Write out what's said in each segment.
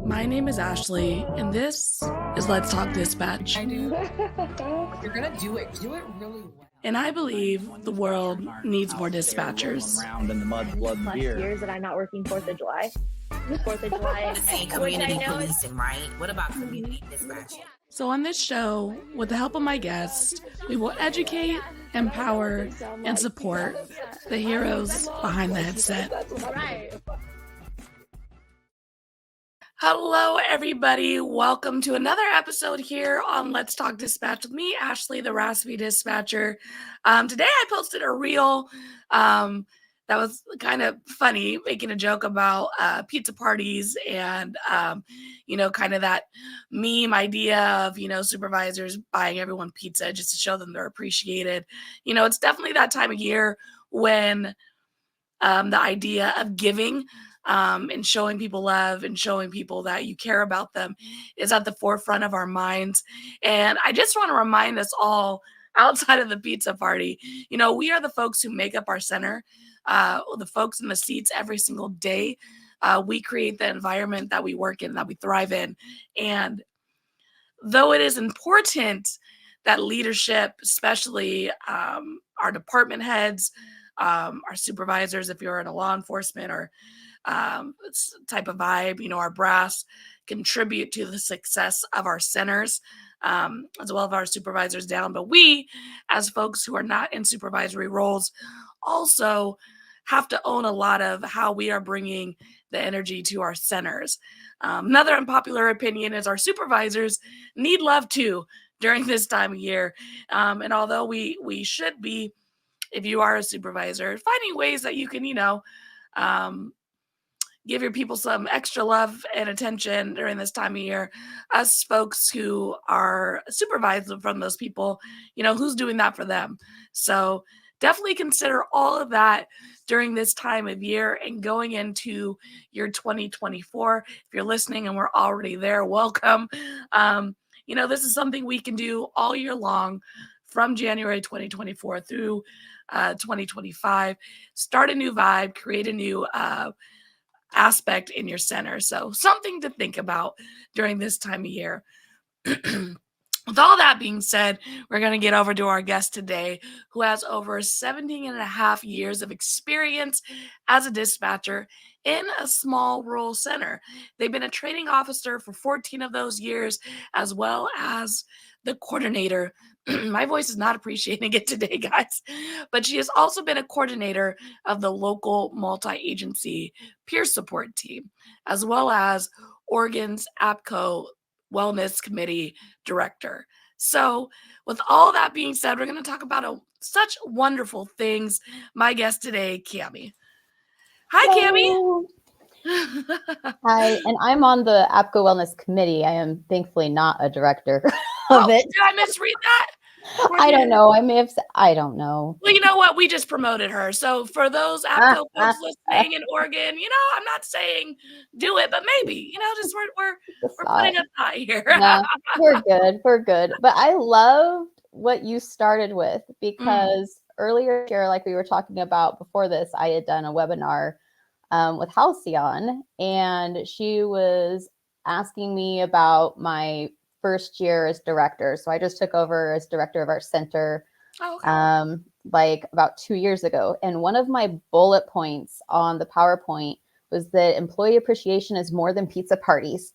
My name is Ashley, and this is Let's Talk Dispatch. I do. You're gonna do it. Do it really well. And I believe the world needs more dispatchers. Around in the mud, blood, and beer. Years that I'm not working 4th of July. 4th of July. Saying community policing, right? What about community dispatching? So on this show, with the help of my guests, we will educate, empower, and support the heroes behind the headset. Hello, everybody. Welcome to another episode here on Let's Talk Dispatch with me, Ashley, the Raspy Dispatcher. Today I posted a reel that was kind of funny, making a joke about pizza parties and, kind of that meme idea of, supervisors buying everyone pizza just to show them they're appreciated. It's definitely that time of year when the idea of giving and showing people love and showing people that you care about them is at the forefront of our minds. And I just want to remind us all, outside of the pizza party, we are the folks who make up our center, the folks in the seats every single day. We create the environment that we work in, that we thrive in. And though it is important that leadership, especially our department heads, our supervisors, if you're in a law enforcement or type of vibe, our brass contribute to the success of our centers, as well as our supervisors down. But we, as folks who are not in supervisory roles, also have to own a lot of how we are bringing the energy to our centers. Another unpopular opinion is our supervisors need love too during this time of year. And although we should be, if you are a supervisor, finding ways that you can, give your people some extra love and attention during this time of year. Us folks who are supervised from those people, who's doing that for them? So definitely consider all of that during this time of year and going into your 2024. If you're listening and we're already there, welcome. This is something we can do all year long from January 2024 through 2025. Start a new vibe, create a new aspect in your center. So something to think about during this time of year. With all that being said, we're going to get over to our guest today, who has over 17 and a half years of experience as a dispatcher in a small rural center. They've been a training officer for 14 of those years, as well as the coordinator. My voice is not appreciating it today, guys, but she has also been a coordinator of the local multi-agency peer support team, as well as Oregon's APCO Wellness Committee Director. So with all that being said, we're going to talk about such wonderful things. My guest today, Cammie. Hi, Cammie. Hi, and I'm on the APCO Wellness Committee. I am thankfully not a director of it. Did I misread that? I don't know. I don't know. Well, you know what? We just promoted her. So for those APCO folks listening in Oregon, I'm not saying do it, but maybe, just we're putting a thought here. No, we're good. We're good. But I loved what you started with, because earlier here, like we were talking about before this, I had done a webinar with Halcyon, and she was asking me about my first year as director. So I just took over as director of our center like about 2 years ago. And one of my bullet points on the PowerPoint was that employee appreciation is more than pizza parties.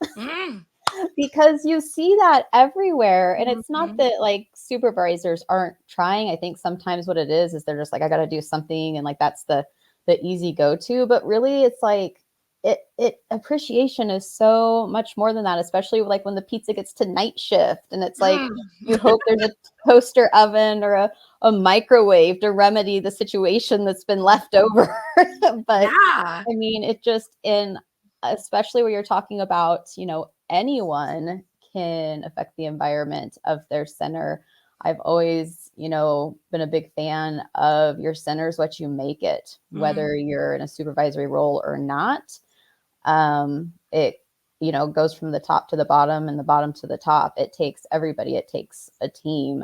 Because you see that everywhere. And it's not that like supervisors aren't trying. I think sometimes what it is they're just like, I got to do something. And like, that's the easy go-to, but really it's like, it appreciation is so much more than that, especially like when the pizza gets to night shift and it's like you hope there's a toaster oven or a microwave to remedy the situation that's been left over. But I mean, it just especially when you're talking about, anyone can affect the environment of their center. I've always, been a big fan of your center's what you make it, whether you're in a supervisory role or not. It, goes from the top to the bottom and the bottom to the top. It takes everybody. It takes a team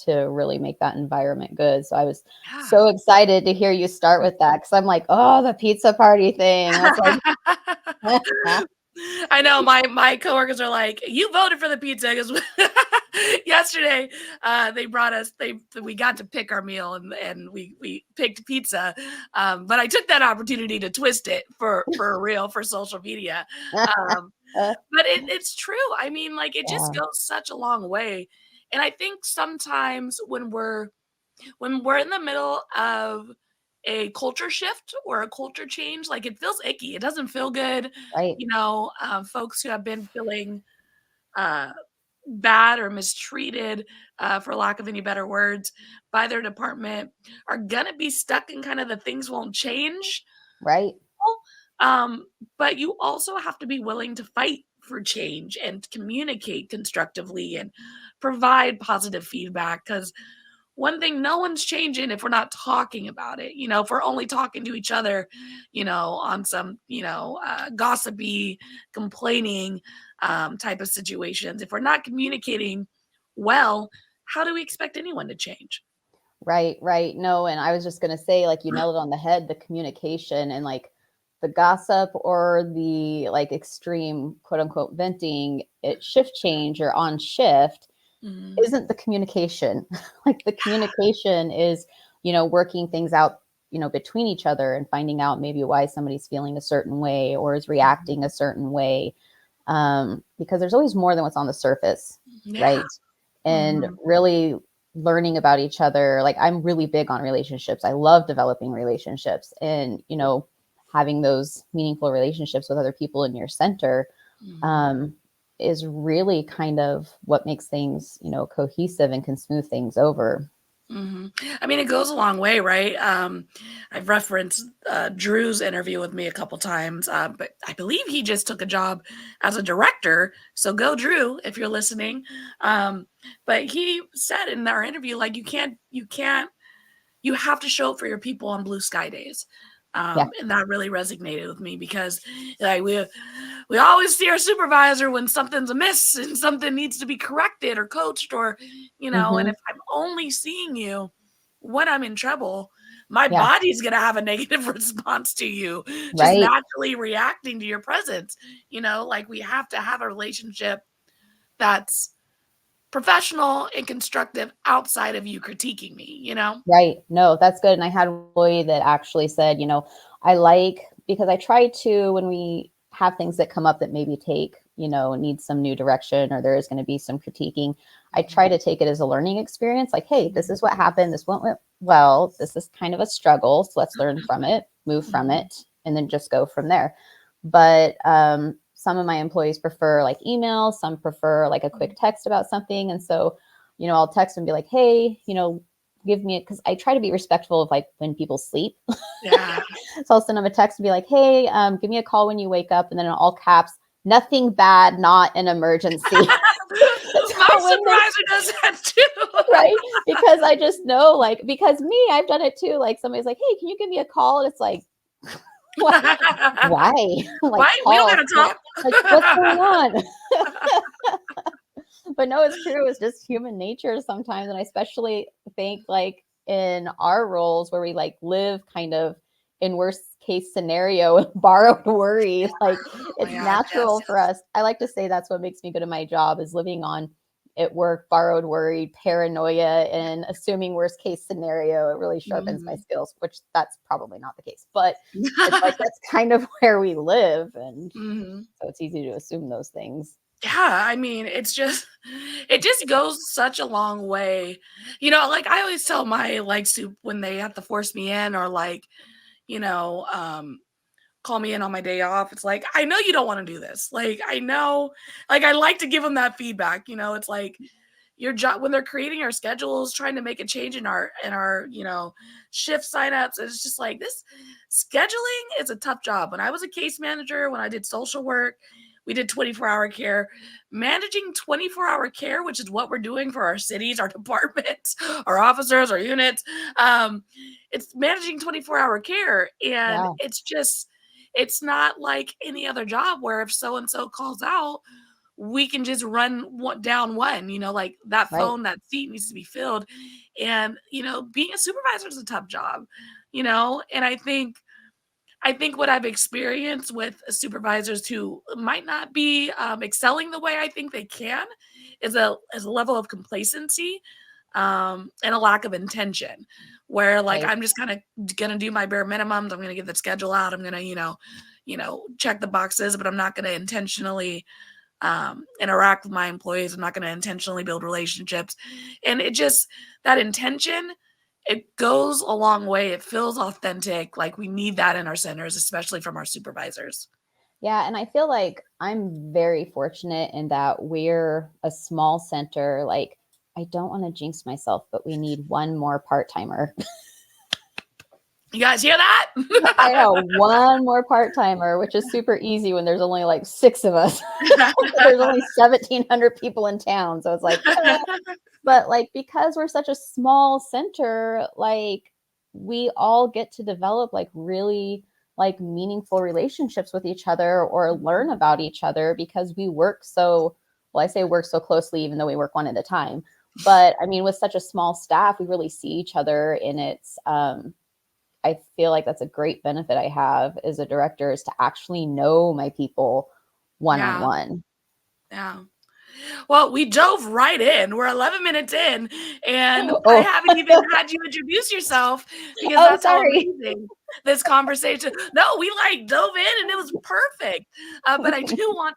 to really make that environment good. So I was so excited to hear you start with that, because I'm like, oh, the pizza party thing. I was like, I know my coworkers are like, you voted for the pizza because yesterday they brought us. We got to pick our meal and we picked pizza, but I took that opportunity to twist it for a reel for social media. But it's true. I mean, like it just Yeah, goes such a long way, and I think sometimes when we're in the middle of a culture shift or a culture change, like it feels icky. It doesn't feel good. right, Folks who have been feeling uh, bad or mistreated, for lack of any better words, by their department are going to be stuck in kind of the things won't change. right, Um, but you also have to be willing to fight for change and communicate constructively and provide positive feedback because one thing, no one's changing if we're not talking about it. If we're only talking to each other, on some, gossipy, complaining type of situations. If we're not communicating well, how do we expect anyone to change? right, right. No, and I was just gonna say, like, you nailed it on the head, the communication and like the gossip or the like extreme quote unquote venting at shift change or on shift Mhm. isn't the communication. Like the communication is, working things out, between each other and finding out maybe why somebody's feeling a certain way or is reacting a certain way. Because there's always more than what's on the surface, Yeah. right? And Mhm. really learning about each other. Like I'm really big on relationships. I love developing relationships and, having those meaningful relationships with other people in your center. Mhm. Um, is really kind of what makes things, cohesive and can smooth things over. Mhm. I mean, it goes a long way, right? I've referenced Drew's interview with me a couple times, but I believe he just took a job as a director. So go, Drew, if you're listening. But he said in our interview, like, you have to show up for your people on blue sky days. Yeah. And that really resonated with me because like we always see our supervisor when something's amiss and something needs to be corrected or coached or and Hmm. if I'm only seeing you when I'm in trouble, my Yeah. body's going to have a negative response to you, just Right. naturally reacting to your presence. Like we have to have a relationship that's professional and constructive outside of you critiquing me. Right. No, that's good. And I had an employee that actually said, I like, because I try to, when we have things that come up that maybe need some new direction or there is going to be some critiquing, I try to take it as a learning experience. Like, hey, this is what happened. This went well. This is kind of a struggle. So let's learn from it, move from Mhm. it, and then just go from there. But some of my employees prefer like email, some prefer like a quick text about something. And so, I'll text and be like, hey, give me it because I try to be respectful of like when people sleep. Yeah. So I'll send them a text and be like, hey, give me a call when you wake up. And then in all caps, nothing bad, not an emergency. My So when they, supervisor does that too. right? Because I just know, like, because me, I've done it too. Like somebody's like, hey, can you give me a call? And it's like, what? Why? Like Why? We don't call. gotta talk. Like, what's going on? But no, it's true. It's just human nature sometimes. And I especially think like in our roles where we like live kind of in worst case scenario, borrowed worry, like Oh my it's god, yes. natural for us. I like to say that's what makes me good at my job is living on at work, borrowed worry, paranoia, and assuming worst case scenario. It really sharpens my Mhm. skills, which that's probably not the case, but it's like that's kind of where we live. And Mhm. so it's easy to assume those things. Yeah, I mean, it just goes such a long way. Like I always tell my like soup when they have to force me in or like, you know, um, call me in on my day off. It's like, I know you don't want to do this. Like, I know, like, I like to give them that feedback. It's like your job when they're creating our schedules, trying to make a change in our shift signups. It's just like this scheduling is a tough job. When I was a case manager, when I did social work, we did 24-hour care. Managing 24-hour care, which is what we're doing for our cities, our departments, our officers, our units. It's managing 24-hour care. And Yeah. it's not like any other job where if so and so calls out, we can just run down one, like that Right. phone, that seat needs to be filled. And, being a supervisor is a tough job, and I think what I've experienced with supervisors who might not be excelling the way I think they can is a level of complacency and a lack of intention, where like Right. I'm just kind of gonna do my bare minimums. I'm gonna get the schedule out. I'm gonna check the boxes, but I'm not gonna intentionally interact with my employees. I'm not gonna intentionally build relationships, and that intention, it goes a long way. It feels authentic. Like we need that in our centers, especially from our supervisors. Yeah, and I feel like I'm very fortunate in that we're a small center. Like, I don't want to jinx myself, but we need one more part-timer. You guys hear that? I know, one more part-timer, which is super easy when there's only like 6 of us. There's only 1,700 people in town. So it's like, but like, because we're such a small center, like we all get to develop like really like meaningful relationships with each other or learn about each other because we work so, well, I say work so closely, even though we work one at a time. But I mean, with such a small staff, we really see each other, and it's, I feel like that's a great benefit I have as a director, is to actually know my people one on Yeah. one. Yeah. Well, we dove right in. We're 11 minutes in, and I Oh, haven't even had you introduce yourself because oh, that's how sorry. amazing this conversation. No, we like dove in, and it was perfect. But I do want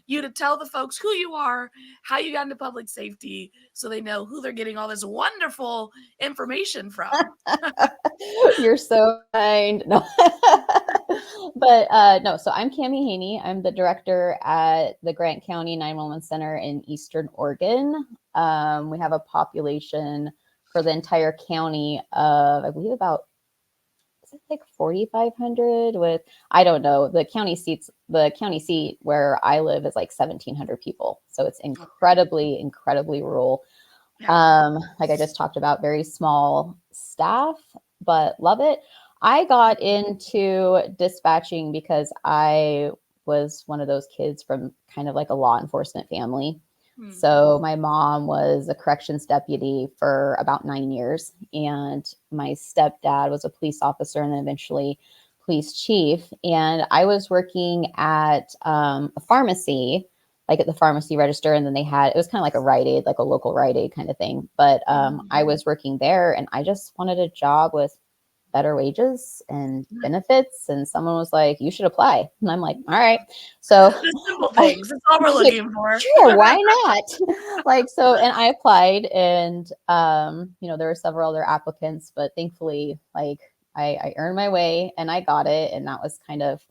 you to tell the folks who you are, how you got into public safety, so they know who they're getting all this wonderful information from. You're so kind. No. But no, so I'm Cammie Haney. I'm the director at the Grant County 911 Center in Eastern Oregon. We have a population for the entire county of, I believe, about, is it like 4,500 with, I don't know, the county seat where I live is like 1,700 people. So it's incredibly rural. Yeah. Like I just talked about, very small staff, but love it. I got into dispatching because I was one of those kids from kind of like a law enforcement family. So my mom was a corrections deputy for about 9 years, and my stepdad was a police officer and then eventually police chief. And I was working at a pharmacy, like at the pharmacy register. And then it was kind of like a Rite Aid, like a local Rite Aid kind of thing. But I was working there, and I just wanted a job with better wages and benefits. And someone was like, you should apply. And I'm like, all right. So The simple things. That's all we're looking for. sure, why not? Like, so, and I applied, and there were several other applicants, but thankfully, like, I earned my way and I got it. And that was kind of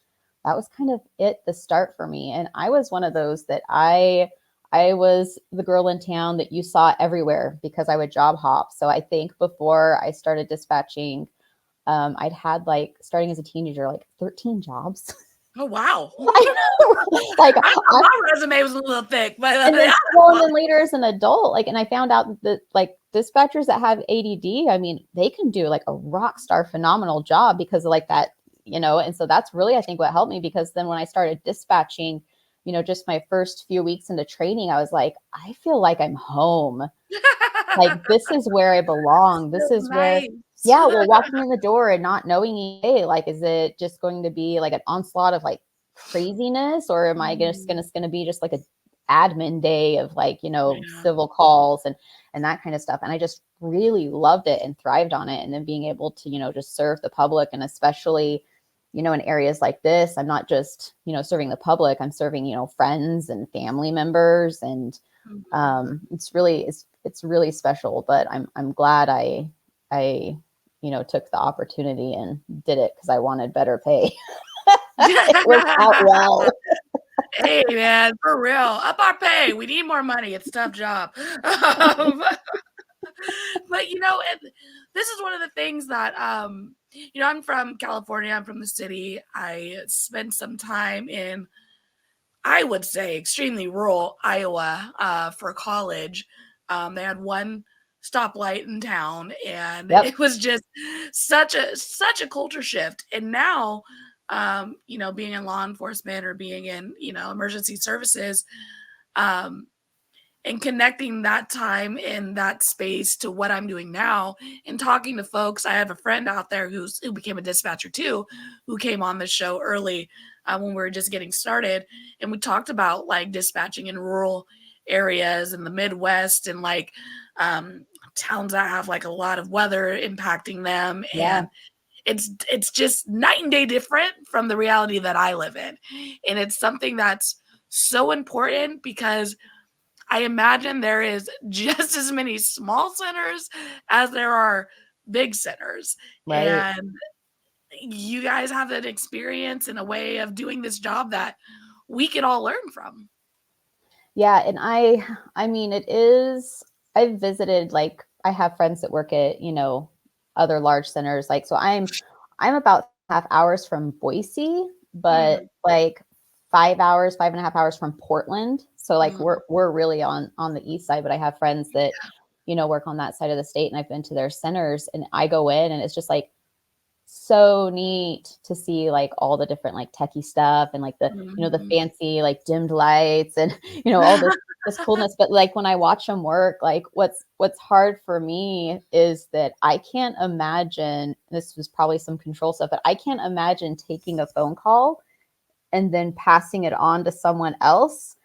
it, the start for me. And I was one of those that I was the girl in town that you saw everywhere because I would job hop. So I think before I started dispatching, I'd had, like, starting as a teenager, like 13 jobs. Oh, wow. Like, my resume was a little thick, but and then later as an adult, like, and I found out that like dispatchers that have ADD, I mean, they can do like a rock star phenomenal job because of like that, and so that's really, I think, what helped me, because then when I started dispatching, just my first few weeks into training, I was like, I feel like I'm home. Like, this is where I belong. This is where, yeah, well, walking in the door and not knowing, hey, like, is it just going to be like an onslaught of like craziness, or am I just going to be just like a admin day of like, civil calls and that kind of stuff. And I just really loved it and thrived on it. And then being able to, just serve the public, and especially, in areas like this, I'm not just, serving the public, I'm serving, friends and family members. And it's really special. But I'm glad I took the opportunity and did it because I wanted better pay. It worked out well. Hey, man, for real. Up our pay. We need more money. It's a tough job. But, this is one of the things that, I'm from California. I'm from the city. I spent some time in, I would say, extremely rural Iowa for college. They had one stoplight in town, and it was just such a culture shift. And now, being in law enforcement or being in, emergency services, and connecting that time in that space to what I'm doing now and talking to folks. I have a friend out there who became a dispatcher too, who came on the show early when we were just getting started. And we talked about like dispatching in rural areas in the Midwest and like towns that have like a lot of weather impacting them. Yeah. And it's just night and day different from the reality that I live in. And it's something that's so important because I imagine there is just as many small centers as there are big centers. Right. And you guys have an experience and a way of doing this job that we can all learn from. Yeah. And I mean, I've visited, like, I have friends that work at, other large centers. Like, so I'm about 5 hours from Boise, but like 5.5 hours from Portland. So like we're really on the east side, but I have friends that, work on that side of the state, and I've been to their centers, and I go in and it's just like so neat to see like all the different like techie stuff and like the, the fancy like dimmed lights and, all this coolness. But like when I watch them work, like what's hard for me is that I can't imagine, this was probably some control stuff, but I can't imagine taking a phone call and then passing it on to someone else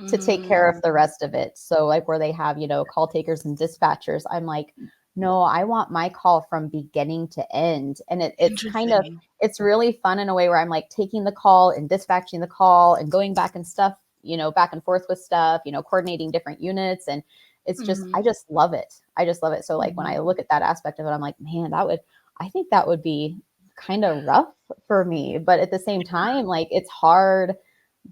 to take care of the rest of it. So like where they have, call takers and dispatchers, I'm like, no, I want my call from beginning to end. And it's kind of, it's really fun in a way where I'm like taking the call and dispatching the call and going back and stuff, back and forth with stuff, coordinating different units. And it's just, I just love it. I just love it. So like when I look at that aspect of it, I'm like, man, I think that would be kind of rough for me. But at the same time, like it's hard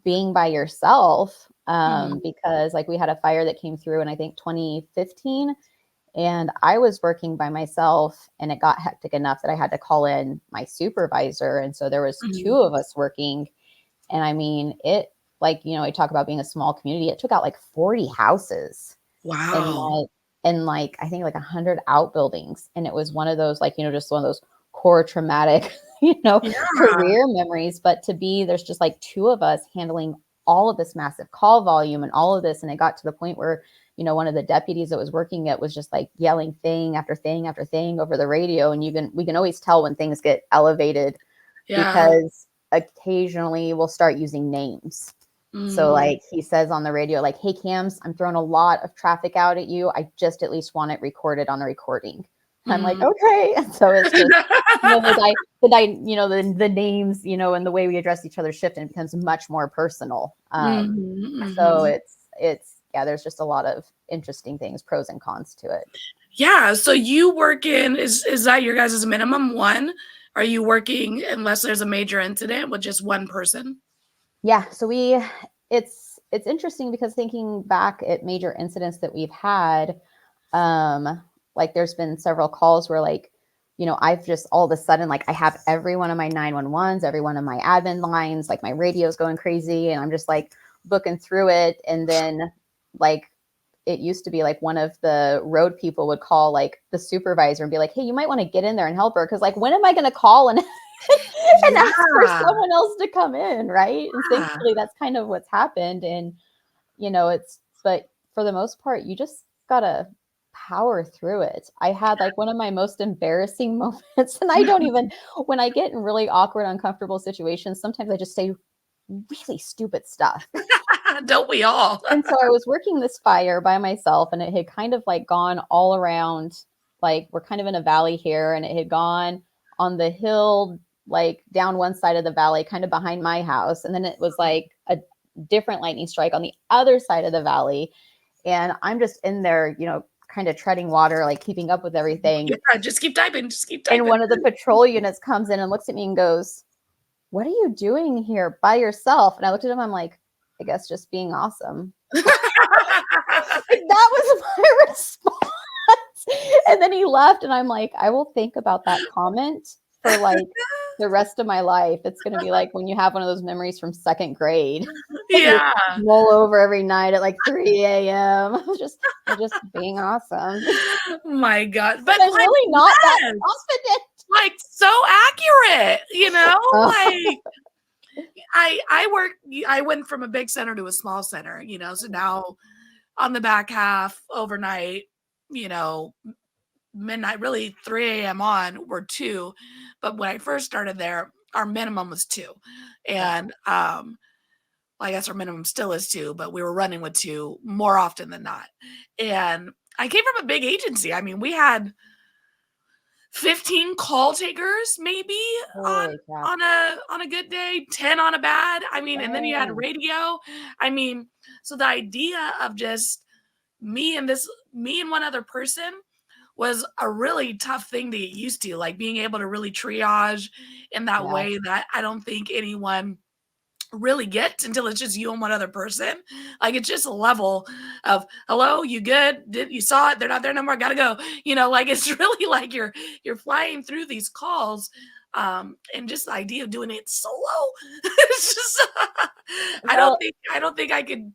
being by yourself because like we had a fire that came through in, I think 2015. And I was working by myself, and it got hectic enough that I had to call in my supervisor. And so there was 2 of us working. And I mean, it like, I talk about being a small community. It took out like 40 houses. Wow. And like, I think like 100 outbuildings. And it was one of those, like, just one of those core traumatic, career memories. But there's just like 2 of us handling all of this massive call volume and all of this. And it got to the point where, one of the deputies that was working it was just like yelling thing after thing after thing over the radio. And we can always tell when things get elevated because occasionally we'll start using names. So like he says on the radio, like, hey, Cams, I'm throwing a lot of traffic out at you. I just at least want it recorded on the recording. And I'm like, okay. And so it's just, the names, and the way we address each other's shift, and it becomes much more personal. So it's, yeah, there's just a lot of interesting things, pros and cons to it. Yeah. So you work is that your guys' minimum 1? Are you working unless there's a major incident with just 1 person? Yeah. So it's interesting because thinking back at major incidents that we've had, like there's been several calls where like, I've just all of a sudden, like I have every one of my 911s, every one of my admin lines, like my radio's going crazy, and I'm just like booking through it. And then like it used to be like one of the road people would call like the supervisor and be like, hey, you might want to get in there and help her. Cause like, when am I going to call and ask for someone else to come in? Right. And thankfully that's kind of what's happened. And, but for the most part, you just gotta power through it. I had like one of my most embarrassing moments, and I don't even, when I get in really awkward, uncomfortable situations, sometimes I just say really stupid stuff. Don't we all? And so I was working this fire by myself, and it had kind of like gone all around, like we're kind of in a valley here, and it had gone on the hill, like down one side of the valley, kind of behind my house. And then it was like a different lightning strike on the other side of the valley. And I'm just in there, kind of treading water, like keeping up with everything. Yeah, just keep typing. And one of the patrol units comes in and looks at me and goes, what are you doing here by yourself? And I looked at him, I'm like, I guess just being awesome. That was my response. And then he left, and I'm like, I will think about that comment for like the rest of my life. It's going to be like when you have one of those memories from 2nd grade. Yeah. Roll over every night at like 3 a.m. I'm just being awesome. My God. But I'm like, really not that confident. Like so accurate, like I went from a big center to a small center, so now on the back half overnight, midnight, really 3 a.m. on were 2. But when I first started there, our minimum was 2. And well, I guess our minimum still is 2, but we were running with 2 more often than not. And I came from a big agency. I mean, we had 15 call takers maybe on a good day, 10 on a bad. I mean, and then you had radio. I mean, so the idea of just me and one other person was a really tough thing to get used to, like being able to really triage in that way that I don't think anyone really gets until it's just you and one other person. Like, it's just a level of, hello, you good? You saw it? They're not there no more. Gotta go. Like, it's really like you're flying through these calls. And just the idea of doing it solo, it's just, I don't think I could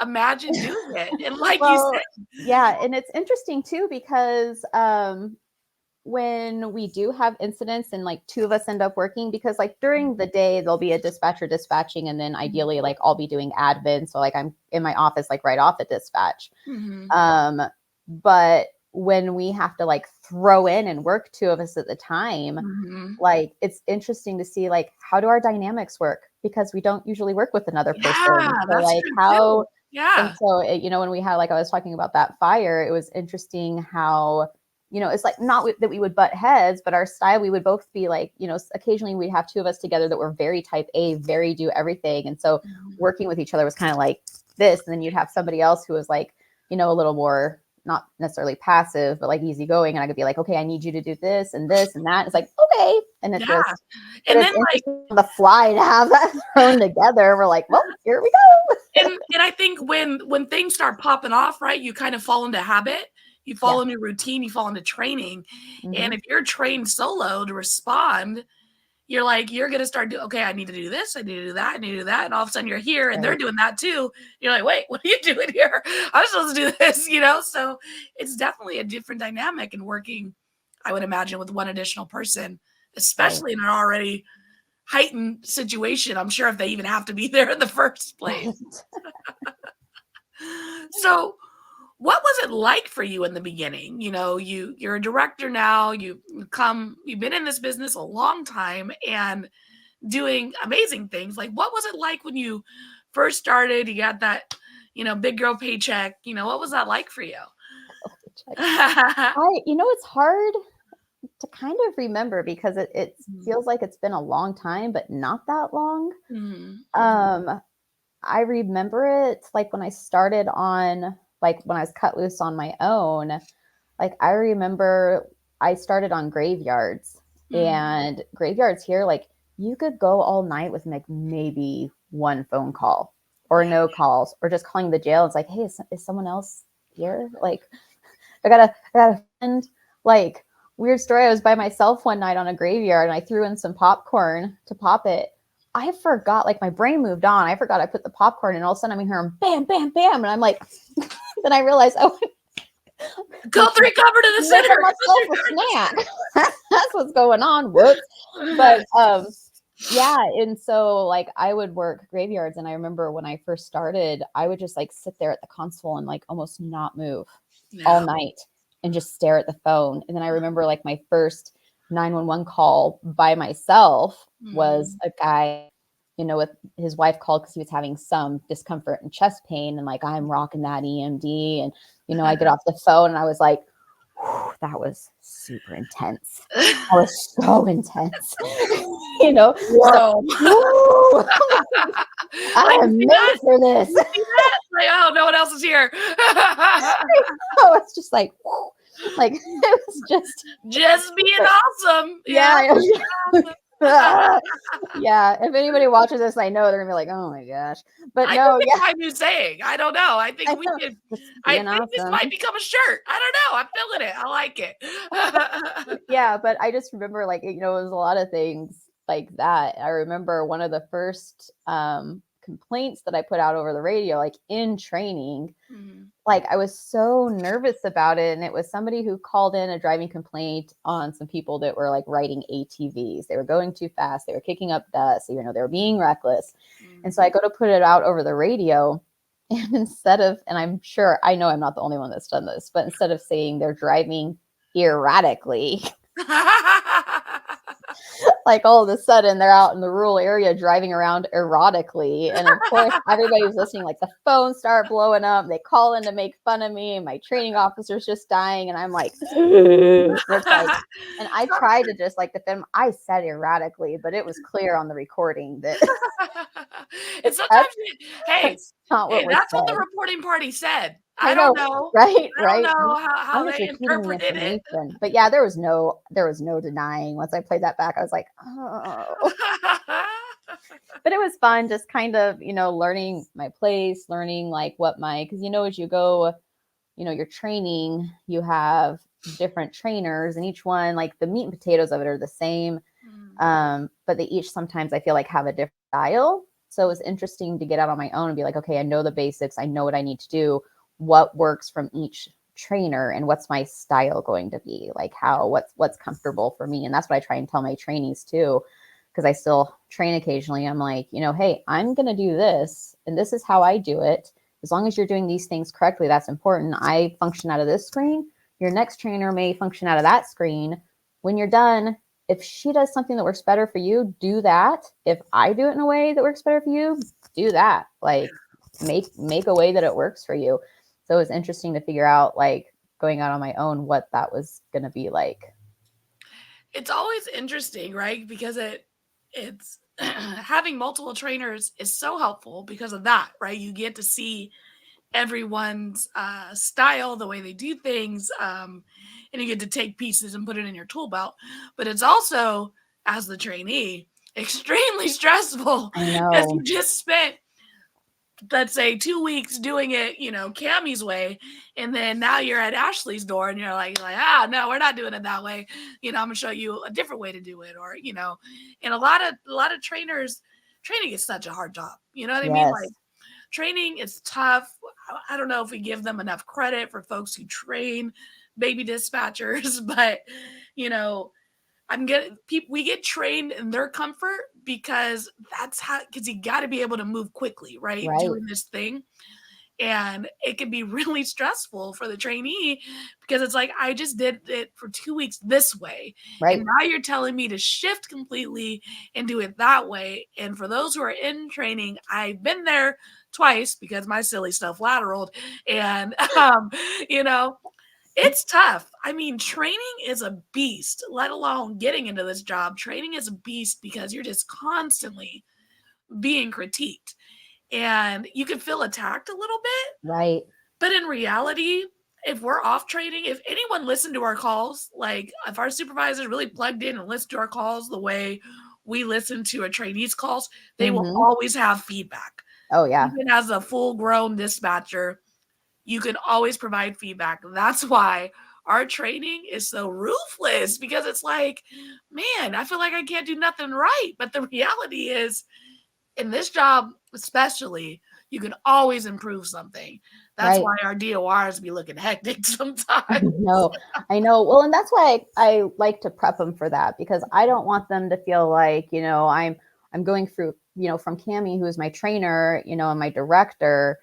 imagine doing it. And like you said, yeah. And it's interesting too, because, when we do have incidents and like 2 of us end up working, because like during the day there'll be a dispatcher dispatching, and then ideally like I'll be doing admin, so like I'm in my office like right off at dispatch. But when we have to like throw in and work 2 of us at the time, like it's interesting to see like how do our dynamics work, because we don't usually work with another person. So like how and so when we had, like I was talking about that fire, it was interesting how it's like not that we would butt heads, but our style, we would both be like, occasionally we'd have 2 of us together that were very type A, very do everything. And so working with each other was kind of like this. And then you'd have somebody else who was like, a little more, not necessarily passive, but like easygoing. And I could be like, okay, I need you to do this and this and that. It's like, okay. And it's just, and then like on the fly to have that thrown together. We're like, well, here we go. and I think when things start popping off, right, you kind of fall into habit. You fall into routine, you fall into training. And if you're trained solo to respond, you're going to start doing, okay, I need to do this, I need to do that, I need to do that. And all of a sudden you're here and they're doing that too. You're like, wait, what are you doing here? I'm supposed to do this, So it's definitely a different dynamic in working, I would imagine, with one additional person, especially in an already heightened situation. I'm sure if they even have to be there in the first place. So what was it like for you in the beginning? You're a director now, you've been in this business a long time and doing amazing things. Like, what was it like when you first started? You got that, big girl paycheck, what was that like for you? It's hard to kind of remember, because it feels like it's been a long time, but not that long. I remember it like when I started on, like when I was cut loose on my own, like I remember I started on graveyards, and graveyards here, like you could go all night with like maybe 1 phone call or no calls, or just calling the jail. It's like, hey, is someone else here? Like I got a friend, like weird story. I was by myself one night on a graveyard and I threw in some popcorn to pop it. I forgot, like my brain moved on. I forgot I put the popcorn, and all of a sudden I'm hearing bam, bam, bam. And I'm like, then I realized, go 3 cover to the center. Myself a snack. That's what's going on. Whoops. But yeah. And so like I would work graveyards, and I remember when I first started, I would just like sit there at the console and like almost not move all night and just stare at the phone. And then I remember like my first 911 call by myself was a guy, with his wife called because he was having some discomfort and chest pain. And like, I'm rocking that EMD. And, I get off the phone and I was like, that was super intense. That was so intense. Whoa. So, I am made for this. Like, oh, no one else is here. Oh, it's just like, like it was just being awesome. Yeah. Yeah. If anybody watches this, I know they're gonna be like, "Oh my gosh!" But I no, think I'm just saying. I don't know. I think we could. I think awesome. this might become a shirt. I don't know. I'm feeling it. I like it. Yeah, but I just remember, like, it was a lot of things like that. I remember one of the first complaints that I put out over the radio, like in training. Like I was so nervous about it. And it was somebody who called in a driving complaint on some people that were like riding ATVs. They were going too fast. They were kicking up dust. They were being reckless. And so I go to put it out over the radio, And and I'm sure, I know I'm not the only one that's done this, but instead of saying they're driving erratically, like all of a sudden they're out in the rural area driving around erotically. And of course, everybody was listening, like the phones start blowing up. They call in to make fun of me. And my training officer's just dying. And I'm like, it's like, and I tried to just like defend, I said erratically, but it was clear on the recording that and sometimes, hey, that's not what was that's what the said. reporting party said. I I don't know, know. right, I don't right. know I'm how just they repeating the interpreted it. information. But yeah, there was no denying. Once I played that back, I was like, oh. But it was fun, just kind of, learning my place, learning like what because as you go, your training, you have different trainers, and each one, like the meat and potatoes of it are the same. But they each sometimes I feel like have a different style. So it was interesting to get out on my own and be like, okay, I know the basics. I know what I need to do. What works from each trainer and what's my style going to be, like what's comfortable for me. And that's what I try and tell my trainees too, because I still train occasionally. I'm like, hey, I'm going to do this and this is how I do it. As long as you're doing these things correctly, that's important. I function out of this screen. Your next trainer may function out of that screen. When you're done, if she does something that works better for you, do that. If I do it in a way that works better for you, do that. Like make a way that it works for you. So it was interesting to figure out, like going out on my own, what that was going to be like. It's always interesting, right? Because it's having multiple trainers is so helpful because of that, right? You get to see everyone's style, the way they do things, and you get to take pieces and put it in your tool belt. But it's also, as the trainee, extremely stressful I because know. you just spent, let's say, 2 weeks doing it, Cammie's way, and then now you're at Ashley's door and you're like, no, we're not doing it that way. I'm gonna show you a different way to do it, or and a lot of trainers, training is such a hard job. You know what I mean? Yes. Like, training is tough. I don't know if we give them enough credit for folks who train baby dispatchers, but we get trained in their comfort because because you got to be able to move quickly, right? Doing this thing. And it can be really stressful for the trainee because it's like, I just did it for 2 weeks this way. Right. And now you're telling me to shift completely and do it that way. And for those who are in training, I've been there twice because my silly stuff lateraled. And, it's tough. I mean, training is a beast, let alone getting into this job. Training is a beast because you're just constantly being critiqued. And you can feel attacked a little bit. Right. But in reality, if we're off training, if anyone listened to our calls, like if our supervisors really plugged in and listened to our calls the way we listen to a trainee's calls, they will always have feedback. Oh, yeah. Even as a full-grown dispatcher, you can always provide feedback. That's why our training is so ruthless, because it's like, man, I feel like I can't do nothing right. But the reality is, in this job especially, you can always improve something. That's why our DORs be looking hectic sometimes. No, I know. Well, and that's why I like to prep them for that, because I don't want them to feel like, I'm going through, from Cammie, who is my trainer, and my director,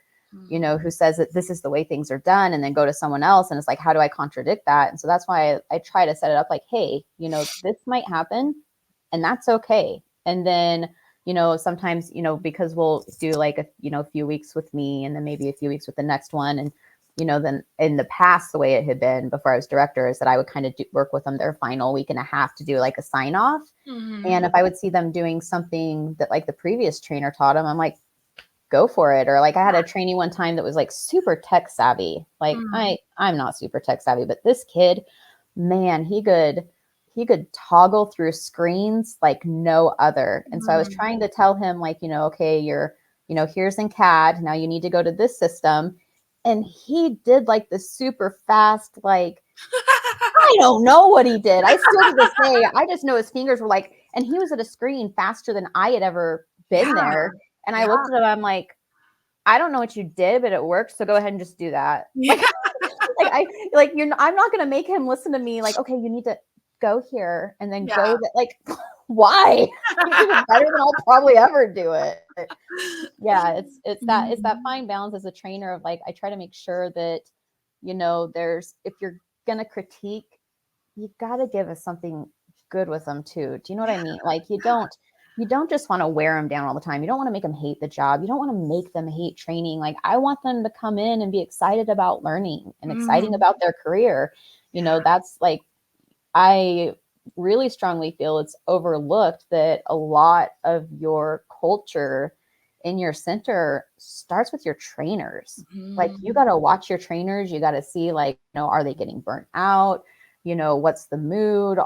who says that this is the way things are done, and then go to someone else. And it's like, how do I contradict that? And so that's why I try to set it up like, hey, this might happen and that's okay. And then, sometimes, because we'll do like a few weeks with me and then maybe a few weeks with the next one. And, then in the past, the way it had been before I was director is that I would kind of work with them their final week and a half to do like a sign off. And if I would see them doing something that like the previous trainer taught them, I'm like, go for it. Or like I had a trainee one time that was like super tech savvy. Like I'm not super tech savvy, but this kid, man, he could toggle through screens like no other. And so I was trying to tell him like, okay, you're, here's in CAD. Now you need to go to this system. And he did like the super fast, like, I don't know what he did. I still to this day, I just know his fingers were like, and he was at a screen faster than I had ever been there. And I looked at him, I'm like, I don't know what you did, but it worked. So go ahead and just do that. Yeah. I'm not going to make him listen to me like, okay, you need to go here and then go that, like, why? You did it better than I'll probably ever do it. Yeah, it's that fine balance as a trainer of like, I try to make sure that, if you're gonna critique, you gotta give us something good with them too. Do you know what I mean? Like you don't just want to wear them down all the time. You don't want to make them hate the job. You don't want to make them hate training. Like I want them to come in and be excited about learning and exciting about their career. That's like, I really strongly feel it's overlooked that a lot of your culture in your center starts with your trainers. Like you got to watch your trainers. You got to see like, are they getting burnt out? What's the mood?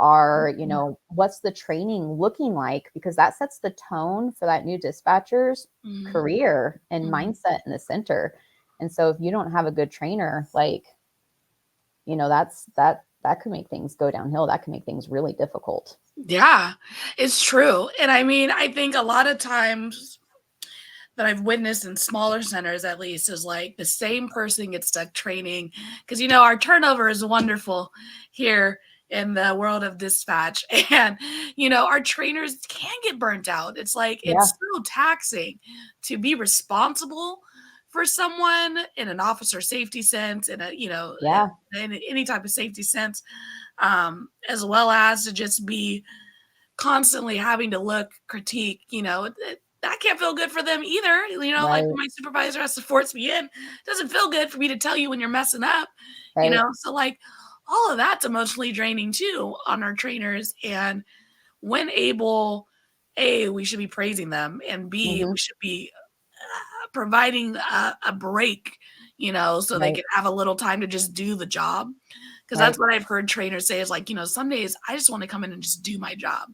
What's the training looking like? Because that sets the tone for that new dispatcher's career and mindset in the center. And so if you don't have a good trainer, like, that could make things go downhill. That can make things really difficult. Yeah, it's true. And I mean, I think a lot of times that I've witnessed in smaller centers, at least, is like the same person gets stuck training because, our turnover is wonderful here in the world of dispatch. And, our trainers can get burnt out. It's like, it's so taxing to be responsible for someone in an officer safety sense, in a, in any type of safety sense, as well as to just be constantly having to critique, that can't feel good for them either. Like when my supervisor has to force me in, it doesn't feel good for me to tell you when you're messing up, so like all of that's emotionally draining too on our trainers. And when able, A, we should be praising them, and B, we should be providing a break, so they can have a little time to just do the job. Because that's what I've heard trainers say is like, some days I just want to come in and just do my job.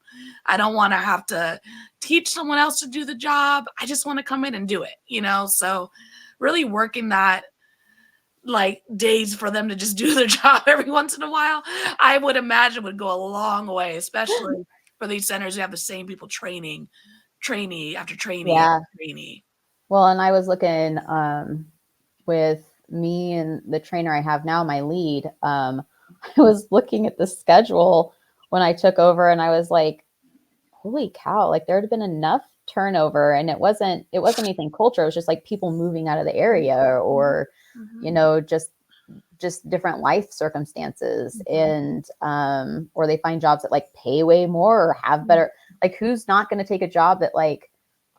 I don't want to have to teach someone else to do the job. I just want to come in and do it, so really working that like days for them to just do their job every once in a while, I would imagine would go a long way, especially for these centers who have the same people trainee after trainee after trainee. Well, and I was looking with me and the trainer I have now, my lead, I was looking at the schedule when I took over and I was like, holy cow, like there had been enough turnover, and it wasn't anything culture. It was just like people moving out of the area or, just different life circumstances, and or they find jobs that like pay way more or have better, like who's not going to take a job that like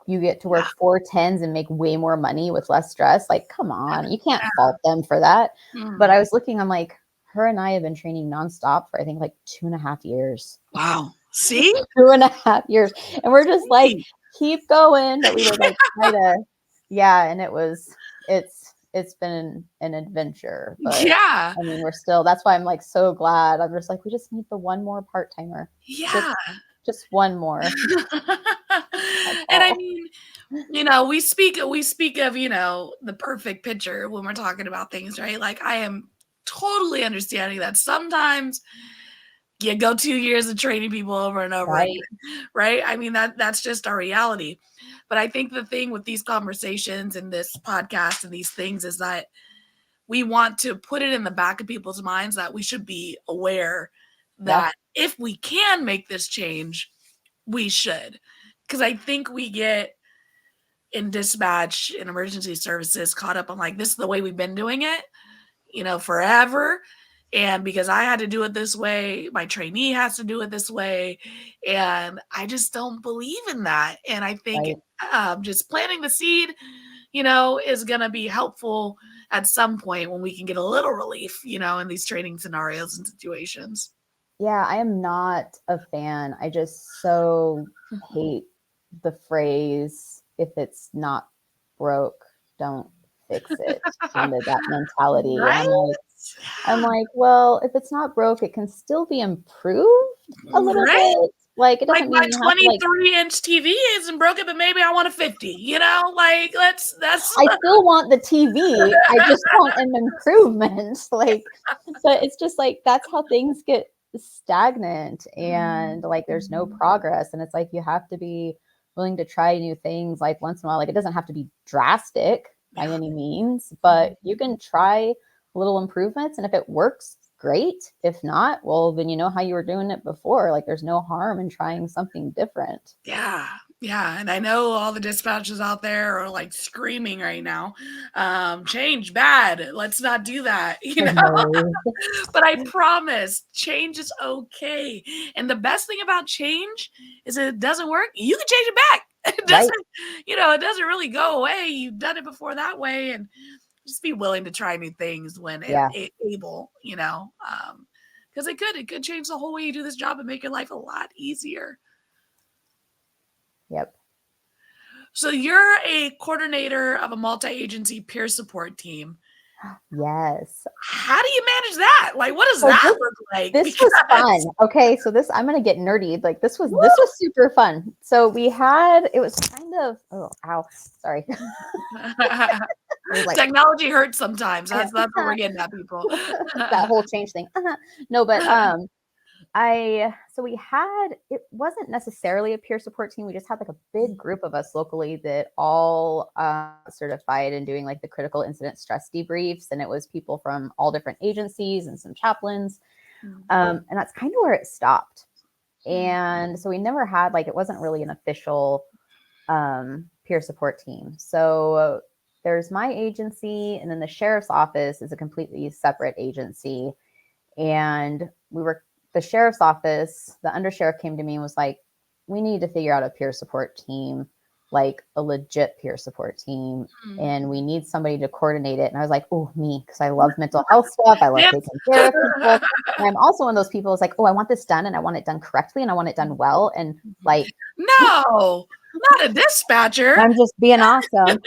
you get to work 4 10s and make way more money with less stress? Like, come on, you can't fault them for that. But I was looking, I'm like, her and I have been training nonstop for I think like 2.5 years. Wow. See? 2.5 years. And we're just like, keep going. But we would like try to, and it's been an adventure. But I mean, we're still, that's why I'm like so glad. I'm just like, we just need the one more part-timer. Yeah. Just one more. And I mean, we speak of, the perfect picture when we're talking about things, right? Like I am totally understanding that sometimes you go 2 years of training people over and over again, right? I mean, that's just our reality. But I think the thing with these conversations and this podcast and these things is that we want to put it in the back of people's minds that we should be aware that if we can make this change, we should. Because I think we get in dispatch and emergency services caught up on like, this is the way we've been doing it, forever. And because I had to do it this way, my trainee has to do it this way. And I just don't believe in that. And I think just planting the seed, is going to be helpful at some point when we can get a little relief, in these training scenarios and situations. Yeah, I am not a fan. I just so hate the phrase, if it's not broke, don't fix it. Kind of that mentality. Right? I'm like, well, if it's not broke, it can still be improved a little bit. Like it doesn't like mean my you have to, 23-inch TV isn't broken, but maybe I want a 50. Like that's. I still want the TV. I just want an improvement. Like, but it's just like that's how things get stagnant, and like there's no progress. And it's like you have to be willing to try new things. Like once in a while, like it doesn't have to be drastic by any means, but you can try little improvements, and if it works, great. If not, well, then you know how you were doing it before. Like there's no harm in trying something different. Yeah. Yeah. And I know all the dispatchers out there are like screaming right now, change bad. Let's not do that, you I know? know. But I promise change is okay. And the best thing about change is it doesn't work. You can change it back. It doesn't, Right. it doesn't really go away. You've done it before that way. And just be willing to try new things when Yeah. able, because it could change the whole way you do this job and make your life a lot easier. Yep. So you're a coordinator of a multi-agency peer support team. Yes. How do you manage that? Like, what does So that look like? This was fun. Okay, so I'm gonna get nerdy. Like this was super fun. So it was kind of sorry. Like, technology hurts sometimes. That's what we're getting at, people. That whole change thing. No, but it wasn't necessarily a peer support team. We just had like a big group of us locally that all certified in doing like the critical incident stress debriefs. And it was people from all different agencies and some chaplains. And that's kind of where it stopped. And so we never had it wasn't really an official peer support team. So there's my agency, and then the sheriff's office is a completely separate agency. And the sheriff's office, the undersheriff came to me and was like, we need to figure out a peer support team, like a legit peer support team. And we need somebody to coordinate it. And I was like, oh, me, because I love mental health stuff. I love taking care of people. And I'm also one of those people who's like, oh, I want this done, and I want it done correctly, and I want it done well. And like, no, not a dispatcher. I'm just being awesome.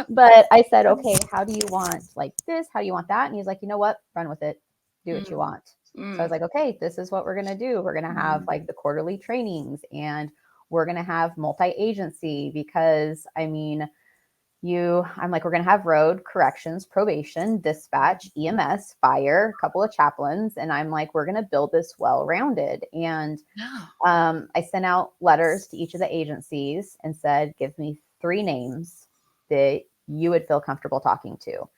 But I said, okay, how do you want this? How do you want that? And he's like, you know what? Run with it. Do what you want. So I was like, okay, this is what we're going to do. We're going to have the quarterly trainings, and we're going to have multi-agency because I'm like, we're going to have road, corrections, probation, dispatch, EMS, fire, a couple of chaplains. And I'm like, we're going to build this well-rounded. And I sent out letters to each of the agencies and said, give me 3 names that you would feel comfortable talking to.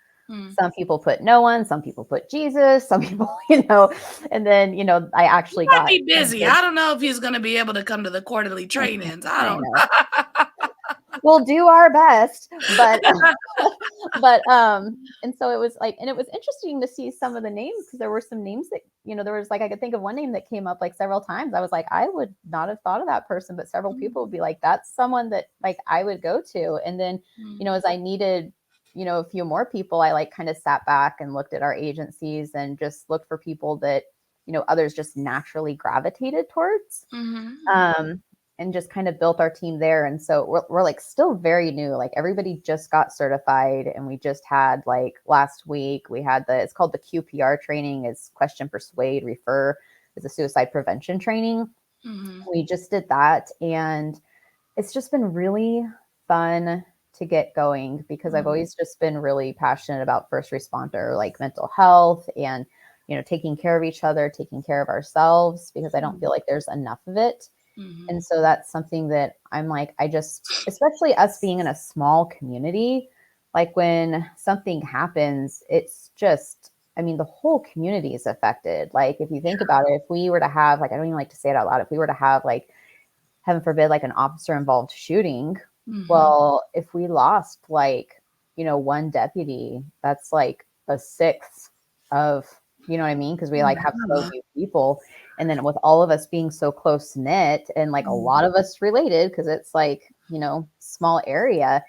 Some people put no one, some people put Jesus, some people, and then, I actually got be busy. I don't know if he's going to be able to come to the quarterly trainings. I don't know. We'll do our best, but and so it was and it was interesting to see some of the names, because there were some names that, there was I could think of one name that came up several times. I was like, I would not have thought of that person, but several people would be like, that's someone that I would go to. And then, as I needed, a few more people, I kind of sat back and looked at our agencies and just looked for people that, others just naturally gravitated towards. And just kind of built our team there. And so we're still very new. Everybody just got certified, and we just had last week we had it's called the QPR training. It's question, persuade, refer. It's a suicide prevention training. We just did that, and it's just been really fun to get going, because I've always just been really passionate about first responder, mental health, and taking care of each other, taking care of ourselves, because I don't feel like there's enough of it. And so that's something that I'm especially us being in a small community, when something happens, it's just, the whole community is affected. If you think about it, if we were to have, I don't even like to say it out loud, if we were to have heaven forbid, an officer involved shooting, well, if we lost one deputy, that's a sixth of, you know what I mean? Because we have so few people. And then with all of us being so close knit, and a lot of us related, because it's small area,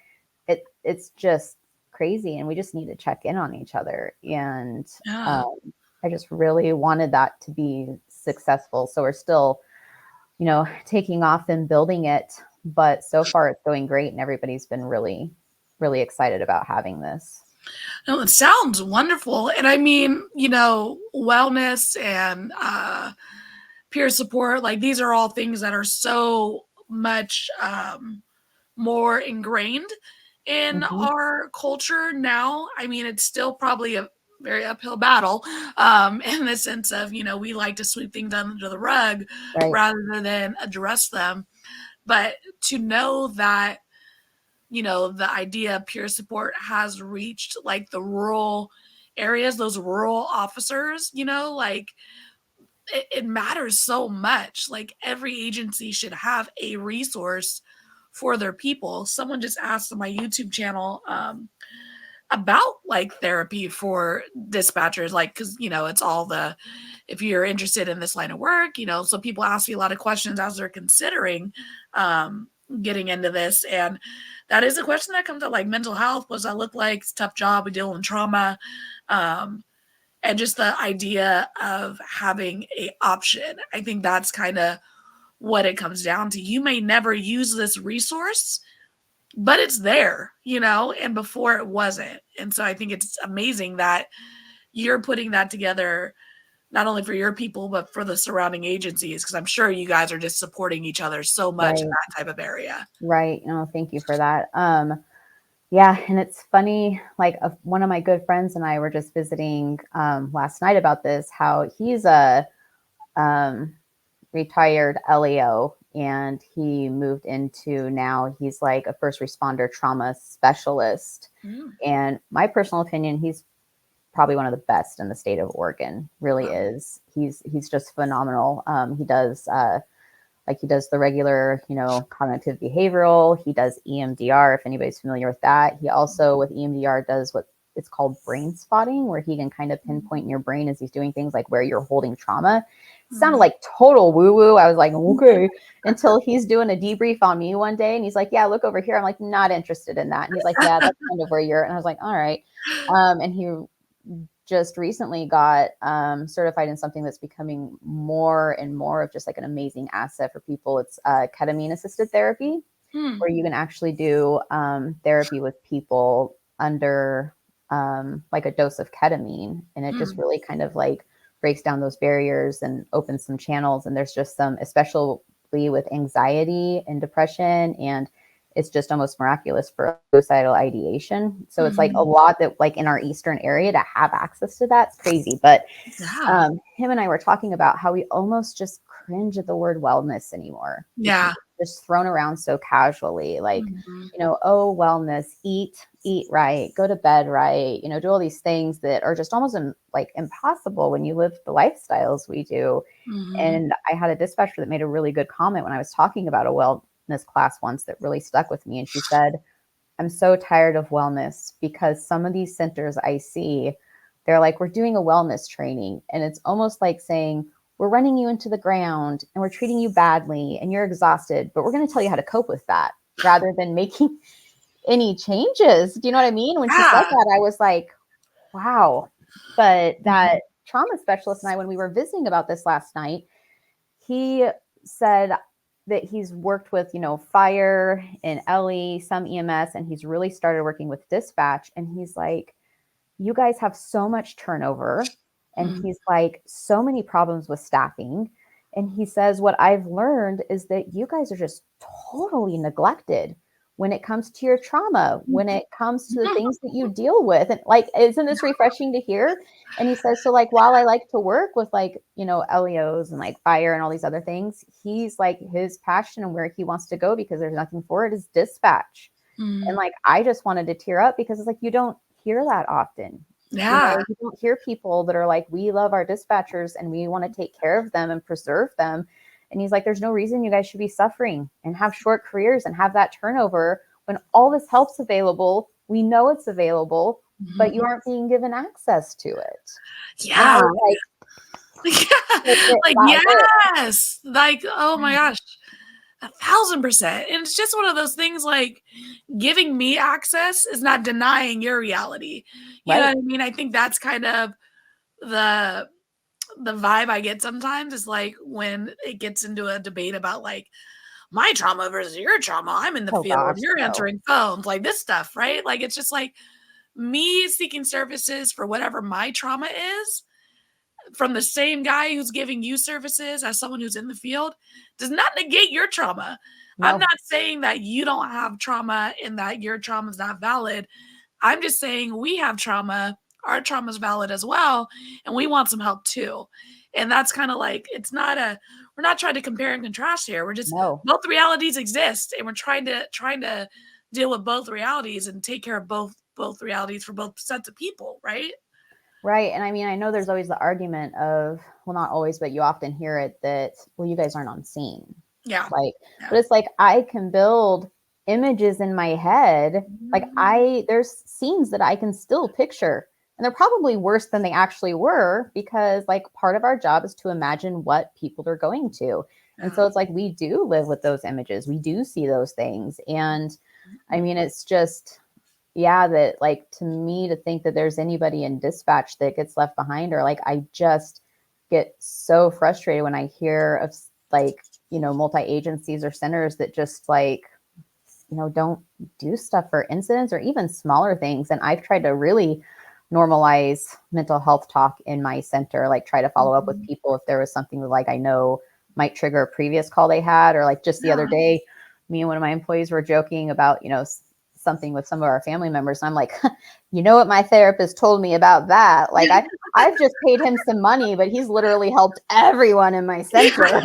it's just crazy. And we just need to check in on each other. And I just really wanted that to be successful. So we're still, taking off and building it. But so far it's going great, and everybody's been really, really excited about having this. No, it sounds wonderful. And wellness and peer support, these are all things that are so much more ingrained in our culture now. It's still probably a very uphill battle in the sense of, we like to sweep things under the rug rather than address them. But to know that, the idea of peer support has reached the rural areas, those rural officers, you know, like it matters so much. Like every agency should have a resource for their people. Someone just asked on my YouTube channel about like therapy for dispatchers, like, because you know it's all the, if you're interested in this line of work, you know, so people ask me a lot of questions as they're considering getting into this, and that is a question that comes up, like mental health, what does that look like? It's a tough job, we deal in trauma, and just the idea of having a option. I think that's kind of what it comes down to. You may never use this resource, but it's there, you know, and before it wasn't. And so I think it's amazing that you're putting that together, not only for your people, but for the surrounding agencies, because I'm sure you guys are just supporting each other so much in that type of area. Right. No, thank you for that. Yeah, and it's funny, like one of my good friends and I were just visiting last night about this, how he's a retired LEO, and he moved into, now he's like a first responder trauma specialist. And my personal opinion, he's probably one of the best in the state of Oregon, really is. He's just phenomenal. He does the regular, you know, cognitive behavioral. He does EMDR, if anybody's familiar with that. He also, with EMDR, does what it's called brain spotting, where he can kind of pinpoint in your brain as he's doing things like where you're holding trauma. It sounded like total woo-woo. I was like, okay, until he's doing a debrief on me one day, and he's like, yeah, look over here. I'm like, not interested in that. And he's like, yeah, that's kind of where you're. And I was like, all right. And he just recently got certified in something that's becoming more and more of just like an amazing asset for people. It's ketamine assisted therapy, where you can actually do therapy with people under like a dose of ketamine. And it just really kind of like breaks down those barriers and opens some channels. And there's just some, especially with anxiety and depression, and it's just almost miraculous for suicidal ideation. So it's like a lot that, like in our Eastern area, to have access to that's crazy. But him and I were talking about how we almost just cringe at the word wellness anymore. Yeah. Just thrown around so casually, like, you know, oh, wellness, eat right, go to bed right, you know, do all these things that are just almost like impossible when you live the lifestyles we do. And I had a dispatcher that made a really good comment when I was talking about a wellness class once that really stuck with me. And she said, I'm so tired of wellness, because some of these centers I see, they're like, we're doing a wellness training. And it's almost like saying, we're running you into the ground and we're treating you badly and you're exhausted, but we're going to tell you how to cope with that, rather than making any changes. Do you know what I mean? When she said that, I was like, wow. But that trauma specialist and I, when we were visiting about this last night, he said that he's worked with, you know, fire and LE, some EMS, and he's really started working with dispatch. And he's like, you guys have so much turnover. And he's like, so many problems with staffing. And he says, what I've learned is that you guys are just totally neglected when it comes to your trauma, when it comes to the things that you deal with. And like, isn't this refreshing to hear? And he says, so like, while I like to work with like, you know, LEOs and like fire and all these other things, he's like, his passion and where he wants to go, because there's nothing for it, is dispatch. And like, I just wanted to tear up, because it's like, you don't hear that often. Yeah. You know, you don't hear people that are like, we love our dispatchers and we want to take care of them and preserve them. And he's like, there's no reason you guys should be suffering and have short careers and have that turnover when all this help's available. We know it's available, but you aren't being given access to it. Yeah. Like yes. Like, oh my gosh. 1,000%. And it's just one of those things, like, giving me access is not denying your reality. You know what I mean? I think that's kind of the vibe I get sometimes, is like when it gets into a debate about like my trauma versus your trauma. I'm in the field, you're answering phones, like this stuff, right? Like, it's just like me seeking services for whatever my trauma is from the same guy who's giving you services as someone who's in the field does not negate your trauma. No. I'm not saying that you don't have trauma and that your trauma is not valid. I'm just saying we have trauma. Our trauma is valid as well. And we want some help too. And that's kind of like, we're not trying to compare and contrast here. We're just, both realities exist. And we're trying to deal with both realities and take care of both realities for both sets of people. Right. Right. And I mean, I know there's always the argument of, well, not always, but you often hear it that, well, you guys aren't on scene. Yeah. Like, Yeah. but it's like, I can build images in my head. Like there's scenes that I can still picture, and they're probably worse than they actually were, because like part of our job is to imagine what people are going to. And so it's like, we do live with those images. We do see those things. And I mean, it's just, yeah, that like, to me, to think that there's anybody in dispatch that gets left behind, or like, I just get so frustrated when I hear of like, multi-agencies or centers that just like, don't do stuff for incidents or even smaller things. And I've tried to really normalize mental health talk in my center, like try to follow up with people if there was something that like I know might trigger a previous call they had, or like just the other day, me and one of my employees were joking about, something with some of our family members. And I'm like, you know what my therapist told me about that? Like I've just paid him some money, but he's literally helped everyone in my center.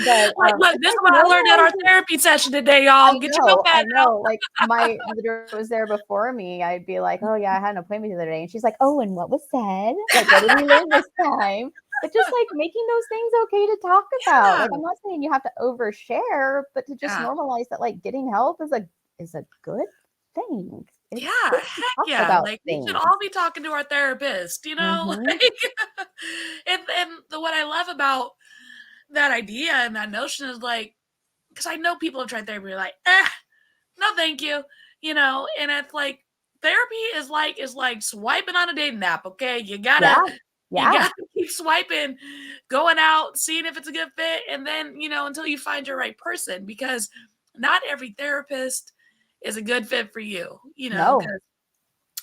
But, look, this is what I learned at our therapy session today, y'all. Get your notepad I know. Like the director was there before me. I'd be like, oh yeah, I had an appointment the other day. And she's like, oh, and what was said? Like, what did we learn this time? But just like making those things okay to talk about. Like, I'm not saying you have to overshare, but to just normalize that like getting help is a good thing. It's heck yeah. Like we should all be talking to our therapist, like, and what I love about that idea and that notion is like, because I know people have tried therapy, like, no, thank you, and it's like, therapy is like swiping on a dating app. Okay, you gotta keep swiping, going out, seeing if it's a good fit, and then until you find your right person, because not every therapist is a good fit for you. No.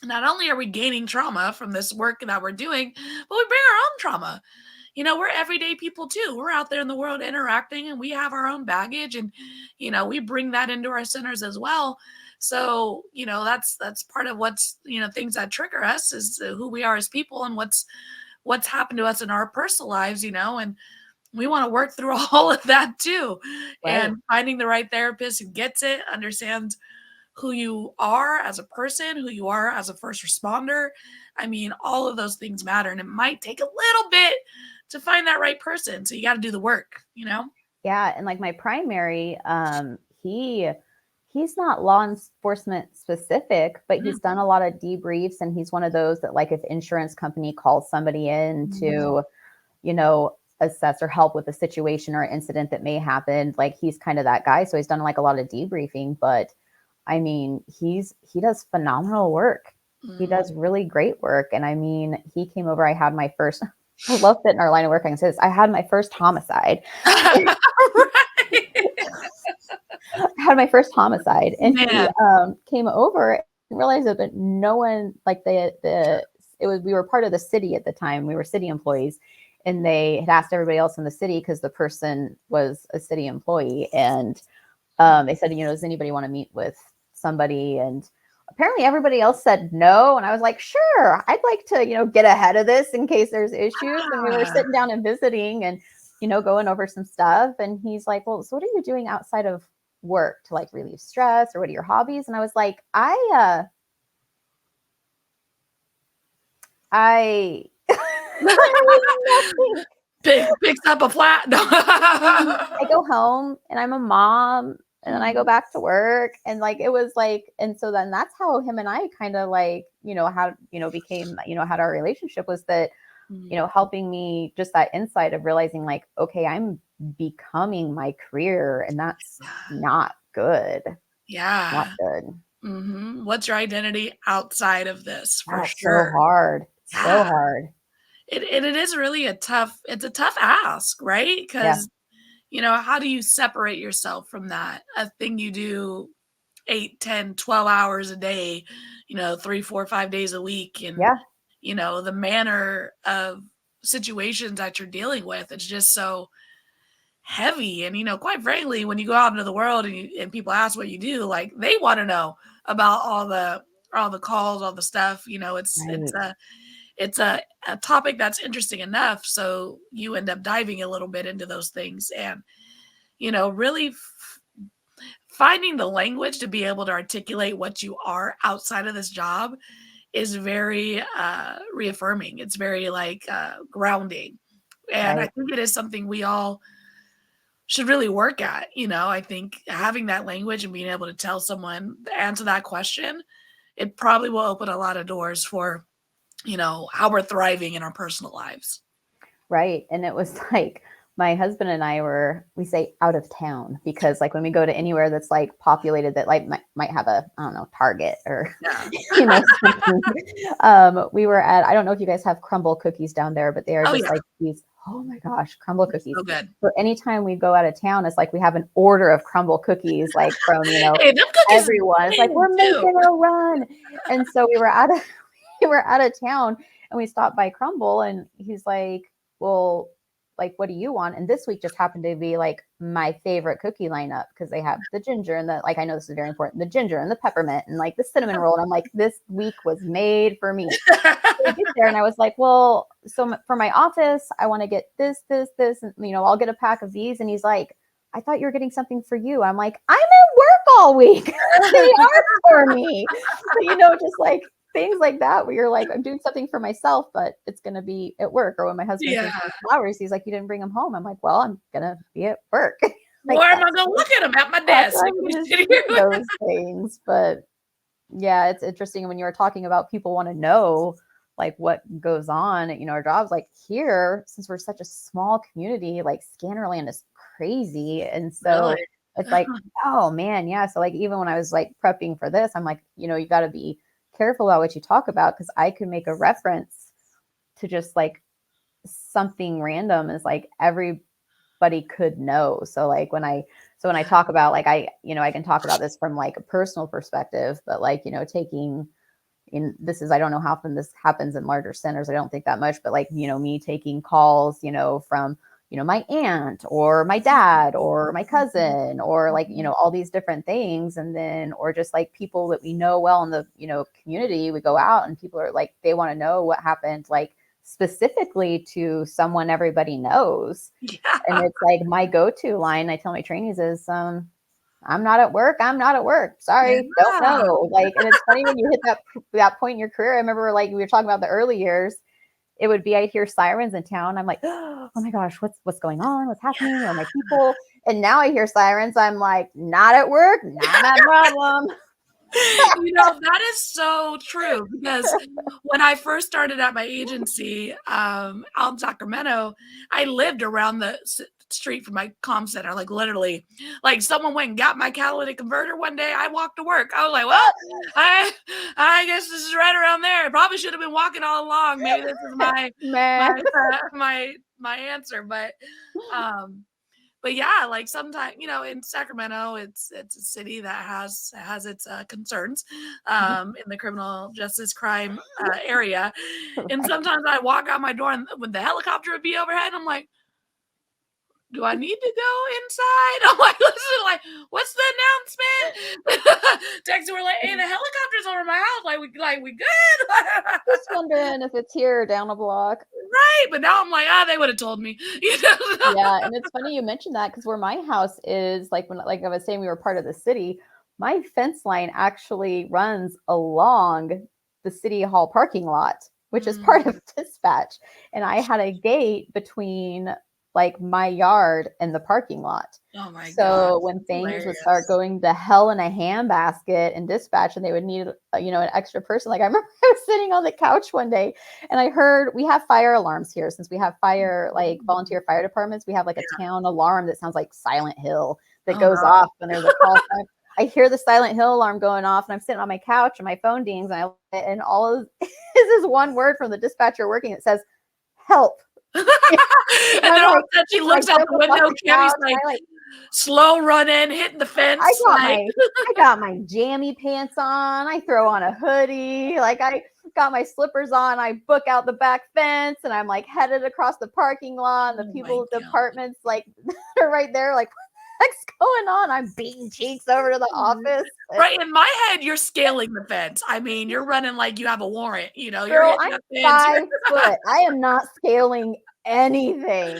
Not only are we gaining trauma from this work that we're doing, but we bring our own trauma. We're everyday people too. We're out there in the world interacting, and we have our own baggage, and we bring that into our centers as well. So that's part of what's things that trigger us is who we are as people, and what's happened to us in our personal lives, and we want to work through all of that too. Right. And finding the right therapist who gets it, understands who you are as a person, who you are as a first responder. I mean, all of those things matter, and it might take a little bit to find that right person. So you got to do the work, Yeah. And like my primary, he's not law enforcement specific, but he's done a lot of debriefs, and he's one of those that like if insurance company calls somebody in to, assess or help with a situation or incident that may happen, like he's kind of that guy. So he's done like a lot of debriefing, but I mean, he does phenomenal work. He does really great work. And I mean, he came over, I love that in our line of work, I can say this, I had my first homicide. I had my first homicide, and he came over and realized it, but no one, like we were part of the city at the time. We were city employees, and they had asked everybody else in the city because the person was a city employee. And they said, does anybody want to meet with somebody? And apparently everybody else said no. And I was like, sure, I'd like to, get ahead of this in case there's issues. And we were sitting down and visiting and, going over some stuff. And he's like, well, so what are you doing outside of work to like relieve stress, or what are your hobbies? And I was like, picks up a flat. I go home and I'm a mom, and then I go back to work, and like it was like, and so then that's how him and I kind of like became had our relationship, was that helping me, just that insight of realizing like, okay, I'm becoming my career, and that's not good. Not good. What's your identity outside of this? For sure. So hard. So hard. It is really it's a tough ask, right? Because, how do you separate yourself from that? A thing you do 8, 10, 12 hours a day, 3, 4, 5 days a week. And, the manner of situations that you're dealing with, it's just so heavy. And, quite frankly, when you go out into the world and people ask what you do, like they want to know about all the calls, all the stuff, it's a topic that's interesting enough. So you end up diving a little bit into those things, and, really finding the language to be able to articulate what you are outside of this job is very reaffirming. It's very like grounding. And I think it is something we all should really work at. I think having that language and being able to tell someone the answer to that question, it probably will open a lot of doors for, how we're thriving in our personal lives. Right. And it was like my husband and I we say out of town, because like when we go to anywhere that's like populated, that like might have a, I don't know, Target or, something. We were at, I don't know if you guys have crumble cookies down there, but they are just like these, oh my gosh, crumble cookies. So good. So anytime we go out of town, it's like we have an order of crumble cookies, like from, Hey, them cookies everyone. It's like, we're making a run. And so we were out of town and we stopped by Crumble, and he's like, well, like, what do you want? And this week just happened to be like my favorite cookie lineup, because they have the ginger and the, like, I know this is very important, the ginger and the peppermint and like the cinnamon roll. And I'm like, this week was made for me. So we get there and I was like, well, so for my office, I want to get this, and, I'll get a pack of these. And he's like, I thought you were getting something for you. I'm like, I'm at work all week. They are for me. So, just like things like that, where you're like, I'm doing something for myself, but it's going to be at work. Or when my husband brings me flowers, he's like, you didn't bring them home. I'm like, well, I'm going to be at work. Like, where am I going to look at them? At my desk. Those things. But yeah, it's interesting when you were talking about people want to know like what goes on at, our jobs. Like here, since we're such a small community, like Scannerland is crazy. And so it's like, oh man, yeah. So like, even when I was like prepping for this, I'm like, you got to be careful about what you talk about, because I could make a reference to just like something random is like everybody could know. So like when I talk about like, I can talk about this from like a personal perspective, but like, taking I don't know how often this happens in larger centers. I don't think that much, but like, me taking calls, from, my aunt or my dad or my cousin, or like, all these different things. And then, or just like people that we know well in the, community, we go out and people are like, they want to know what happened, like specifically to someone everybody knows. Yeah. And it's like my go-to line I tell my trainees is, I'm not at work. Sorry. Don't know. Like, and it's funny when you hit that point in your career. I remember like we were talking about the early years, it would be, I'd hear sirens in town. I'm like, oh my gosh, what's going on? What's happening? Are my people? And now I hear sirens. I'm like, not at work, not my problem. That is so true, because when I first started at my agency out in Sacramento, I lived around the street from my comm center. Like literally, like someone went and got my catalytic converter one day. I walked to work. I was like, well, I guess this is right around there. I probably should have been walking all along. Maybe this is my answer. But yeah, like sometimes, in Sacramento, it's a city that has its concerns in the criminal justice crime area. And sometimes I walk out my door and when the helicopter would be overhead, I'm like, do I need to go inside? I'm like, listen, like, what's the announcement? Text, we're like, hey, the helicopter's over my house. Like, we good? Just wondering if it's here or down a block. Right. But now I'm like, they would have told me. Yeah. And it's funny you mentioned that, because where my house is, like like I was saying, we were part of the city. My fence line actually runs along the city hall parking lot, which is part of dispatch. And I had a gate between like my yard and the parking lot. Oh my God. So when things would start going to hell in a handbasket in dispatch and they would need, an extra person. Like I remember I was sitting on the couch one day and I heard, we have fire alarms here since we have like volunteer fire departments. We have like a town alarm that sounds like Silent Hill that goes off when there's a call sign. I hear the Silent Hill alarm going off and I'm sitting on my couch and my phone dings and all of this is one word from the dispatcher working. It says, help. And then all of a sudden she looks out the window, Cammie's like slow running, hitting the fence. I got my jammy pants on. I throw on a hoodie. Like I got my slippers on. I book out the back fence and I'm like headed across the parking lot. And the people at the apartments like they're right there like, what's going on? I'm beating cheeks over to the office. Right. In my head, you're scaling the fence. I mean, you're running like you have a warrant, Girl, I'm 5 foot. I am not scaling anything.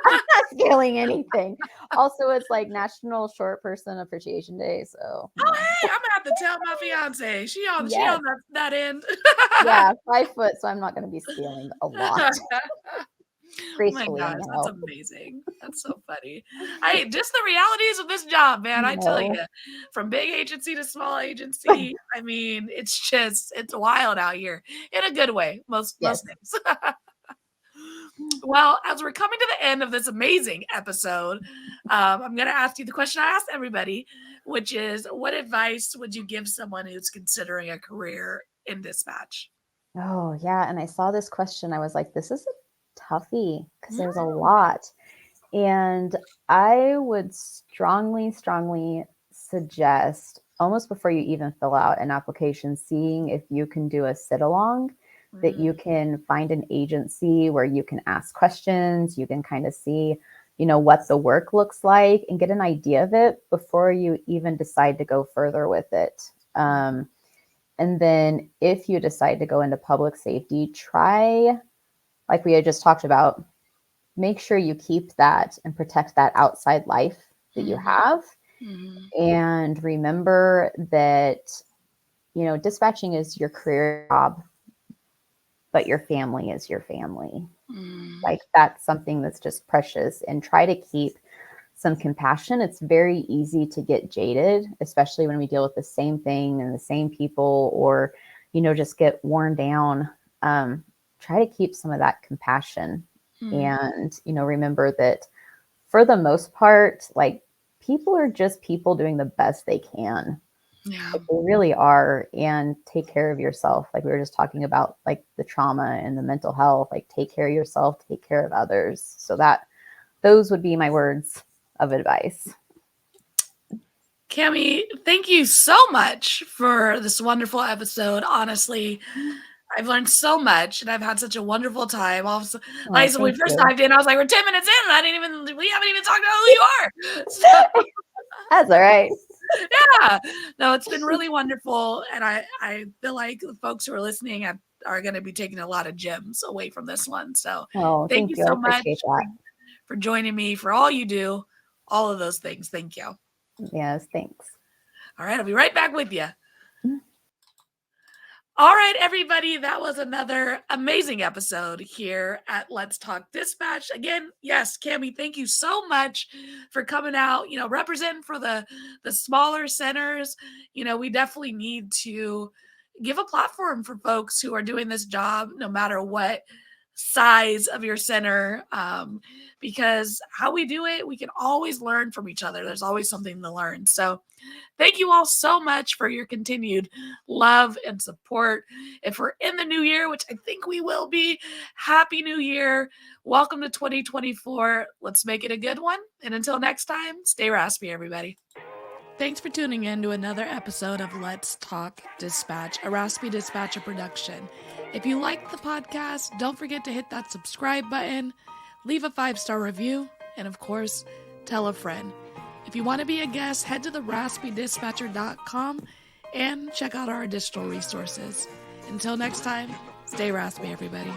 I'm not scaling anything. Also, it's like National Short Person Appreciation Day. So Oh, hey, I'm gonna have to tell my fiance. She on Yes. that end. yeah, 5 foot. So I'm not going to be scaling a lot. Oh my Gracefully, gosh, that's no. amazing. That's so funny. Just the realities of this job, man. I tell No. you, from big agency to small agency, I mean, it's wild out here in a good way. Most Yes. days. Well, as we're coming to the end of this amazing episode, I'm going to ask you the question I asked everybody, which is, what advice would you give someone who's considering a career in dispatch? Oh, yeah. And I saw this question. I was like, this is a toughie because there's a lot. And I would strongly, strongly suggest, almost before you even fill out an application, seeing if you can do a sit along, that you can find an agency where you can ask questions, you can kind of see, what the work looks like and get an idea of it before you even decide to go further with it. And then if you decide to go into public safety, try, like we had just talked about, make sure you keep that and protect that outside life that you have. And remember that, dispatching is your career job, but your family is your family. Like that's something that's just precious, and try to keep some compassion. It's very easy to get jaded, especially when we deal with the same thing and the same people, or, just get worn down. Try to keep some of that compassion. And, remember that for the most part, like, people are just people doing the best they can. Yeah. Like, they really are. And take care of yourself. Like we were just talking about, like the trauma and the mental health, like take care of yourself, take care of others. So those would be my words of advice. Cammie, thank you so much for this wonderful episode. Honestly, I've learned so much, and I've had such a wonderful time. Also, like, so when we first dived in, I was like, we're 10 minutes in, and we haven't even talked about who you are. So, that's all right. Yeah. No, it's been really wonderful. And I feel like the folks who are listening are going to be taking a lot of gems away from this one. So thank you so much for joining me, for all you do, all of those things. Thank you. Yes, thanks. All right. I'll be right back with you. All right, everybody, that was another amazing episode here at Let's Talk Dispatch. Again, yes, Cammie, thank you so much for coming out, representing for the smaller centers. We definitely need to give a platform for folks who are doing this job, no matter what size of your center, because how we do it, we can always learn from each other. There's always something to learn. So thank you all so much for your continued love and support. If we're in the new year, which I think we will be, Happy New Year. Welcome to 2024. Let's make it a good one. And until next time, stay raspy, everybody. Thanks for tuning in to another episode of Let's Talk Dispatch, a Raspy Dispatcher production. If you like the podcast, don't forget to hit that subscribe button, leave a 5-star review, and of course, tell a friend. If you want to be a guest, head to the raspydispatcher.com and check out our additional resources. Until next time, stay raspy, everybody.